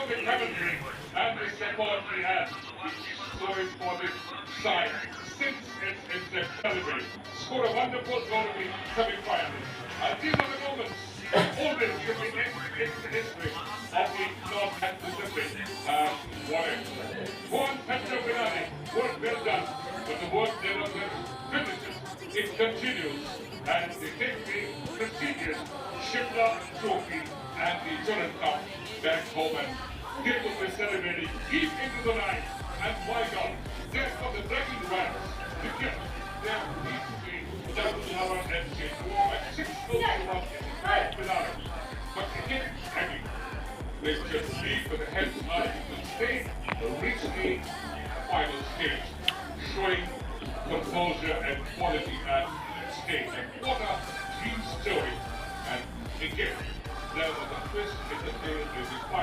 of the commentary and the support we have, which is so important side since its celebrate. Scored a wonderful goal in the semi-finals. And these are the moments always in the history of the North and Pacific water. Juan Petro Binani, work well done, but the work never finishes. It continues, and they take the prestigious Shimla Trophy and the Durand Cup back home, and they will be celebrating deep into the night. And my God, there come the Dragon Rams to get their peacefully down to our FC. At 6 goals to 1 in the finale. But again, Eddie, they just leave with the heads high because they reach the final stage, showing composure and quality at stage. And what a team story. And again, there was a twist in the tale in the final.